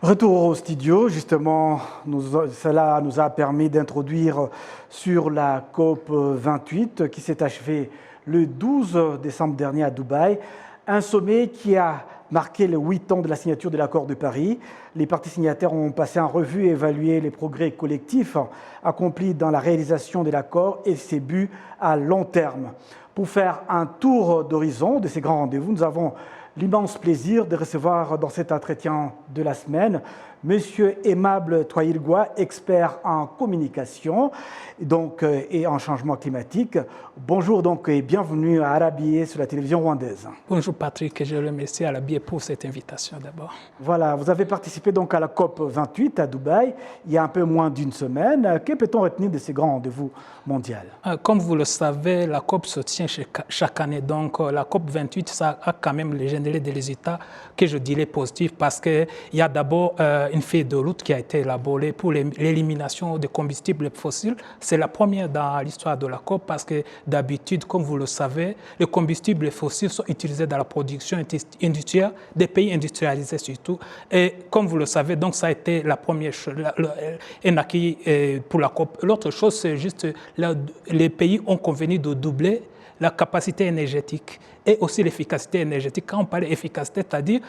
Retour au studio, justement, cela nous a permis d'introduire sur la COP 28 qui s'est achevée le 12 décembre dernier à Dubaï, un sommet qui a marqué les 8 ans de la signature de l'accord de Paris. Les parties signataires ont passé en revue et évalué les progrès collectifs accomplis dans la réalisation de l'accord et ses buts à long terme. Pour faire un tour d'horizon de ces grands rendez-vous, nous avons l'immense plaisir de recevoir dans cet entretien de la semaine Monsieur Aimable Twahirwa, expert en communication et en changement climatique. Bonjour et bienvenue à Arabié sur la télévision rwandaise. Bonjour Patrick, et je remercie Arabié pour cette invitation d'abord. Voilà, vous avez participé à la COP 28 à Dubaï il y a un peu moins d'une semaine. Que peut-on retenir de ces grands rendez-vous mondiaux? Comme vous le savez, la COP se tient chaque année. Donc la COP 28, ça a quand même généré des résultats que je dirais positifs parce qu'il y a d'abord une feuille de route qui a été élaborée pour l'élimination des combustibles fossiles. C'est la première dans l'histoire de la COP parce que d'habitude, comme vous le savez, les combustibles fossiles sont utilisés dans la production industrielle des pays industrialisés surtout. Et comme vous le savez, donc ça a été la première chose, un acquis pour la COP. L'autre chose, c'est juste les pays ont convenu de doubler la capacité énergétique et aussi l'efficacité énergétique. Quand on parle d'efficacité, c'est-à-dire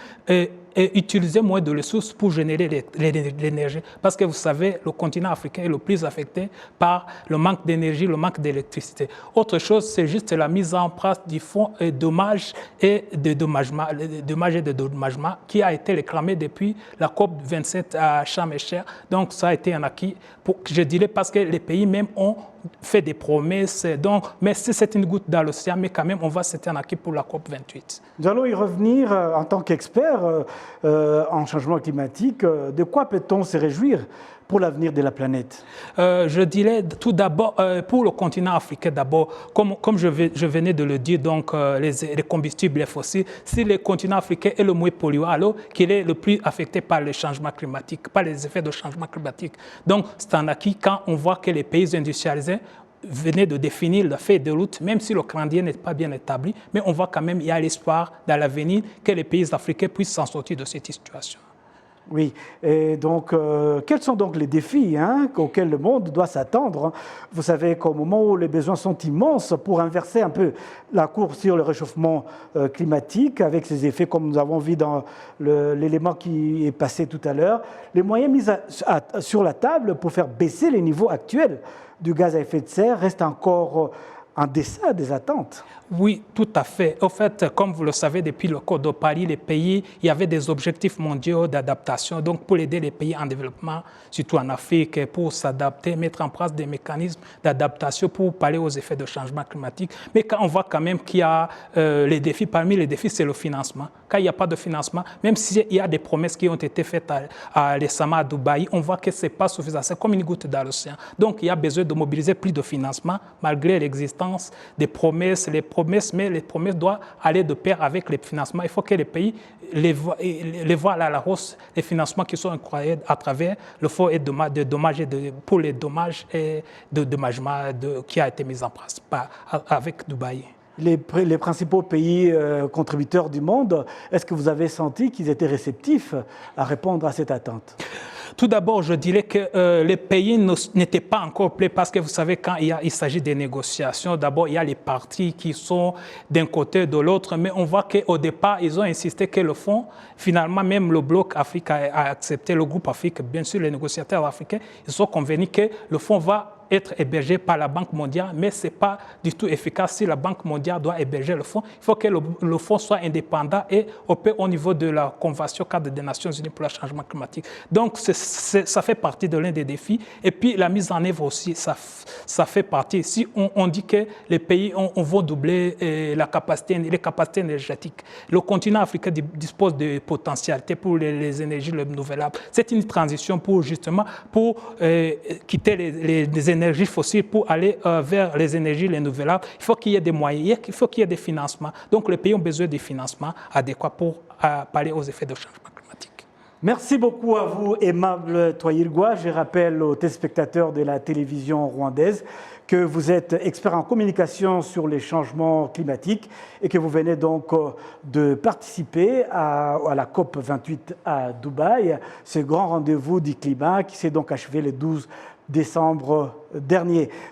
utiliser moins de ressources pour générer l'énergie. Parce que vous savez, le continent africain est le plus affecté par le manque d'énergie, le manque d'électricité. Autre chose, c'est juste la mise en place du fonds dommages et de dédommagement, qui a été réclamé depuis la COP 27 à Sharm el-Sheikh. Donc ça a été un acquis, je dirais, parce que les pays même ont fait des promesses. Donc, mais c'est une goutte dans l'océan, mais quand même, on voit que c'est un acquis pour la COP 28. Nous allons y revenir en tant qu'expert en changement climatique. De quoi peut-on se réjouir pour l'avenir de la planète? Je dirais tout d'abord, pour le continent africain d'abord, comme je venais de le dire, donc les combustibles fossiles, si le continent africain est le moins polluant, alors qu'il est le plus affecté par le changement climatique, par les effets de changement climatique. Donc c'est un acquis quand on voit que les pays industrialisés venaient de définir la feuille de route, même si le calendrier n'est pas bien établi, mais on voit quand même qu'il y a l'espoir dans l'avenir que les pays africains puissent s'en sortir de cette situation. Oui, et donc, quels sont donc les défis auxquels le monde doit s'attendre? Vous savez qu'au moment où les besoins sont immenses pour inverser un peu la courbe sur le réchauffement climatique, avec ses effets comme nous avons vu dans l'élément qui est passé tout à l'heure, les moyens mis sur la table pour faire baisser les niveaux actuels du gaz à effet de serre restent encore en deçà des attentes. Oui, tout à fait. Au fait, comme vous le savez, depuis le Code de Paris, il y avait des objectifs mondiaux d'adaptation, donc pour aider les pays en développement, surtout en Afrique, pour s'adapter, mettre en place des mécanismes d'adaptation pour pallier aux effets de changement climatique. Mais quand on voit quand même qu'il y a les défis, parmi les défis, c'est le financement. Quand il n'y a pas de financement, même s'il y a des promesses qui ont été faites récemment à Dubaï, on voit que ce n'est pas suffisant. C'est comme une goutte dans l'océan. Donc, il y a besoin de mobiliser plus de financement, malgré l'existence des promesses, mais les promesses doivent aller de pair avec les financements. Il faut que les pays les voient à la hausse, les financements qui sont incroyables à travers le fonds pour les dommages et de dédommagement qui a été mis en place avec Dubaï. Les principaux pays contributeurs du monde, est-ce que vous avez senti qu'ils étaient réceptifs à répondre à cette attente? Tout d'abord, je dirais que les pays n'étaient pas encore prêts parce que vous savez, quand il s'agit des négociations, d'abord, il y a les partis qui sont d'un côté ou de l'autre, mais on voit qu'au départ, ils ont insisté que le fonds, finalement, même le bloc Afrique a accepté, le groupe Afrique, bien sûr, les négociateurs africains, ils sont convenus que le fonds va être hébergé par la Banque mondiale, mais ce n'est pas du tout efficace si la Banque mondiale doit héberger le fonds. Il faut que le fonds soit indépendant et opère au niveau de la Convention cadre des Nations Unies pour le changement climatique. Donc, ça fait partie de l'un des défis. Et puis, la mise en œuvre aussi, ça fait partie. Si on dit que les pays vont doubler les capacités énergétiques, le continent africain dispose de potentialités pour les énergies renouvelables. C'est une transition pour quitter les énergies fossiles pour aller vers les énergies renouvelables. Il faut qu'il y ait des moyens, il faut qu'il y ait des financements. Donc, les pays ont besoin de financements adéquats pour pallier aux effets de changement climatique. Merci beaucoup à vous, Aimable Twahirwa. Je rappelle aux téléspectateurs de la télévision rwandaise que vous êtes expert en communication sur les changements climatiques et que vous venez donc de participer à la COP 28 à Dubaï, ce grand rendez-vous du climat qui s'est donc achevé le 12 décembre dernier.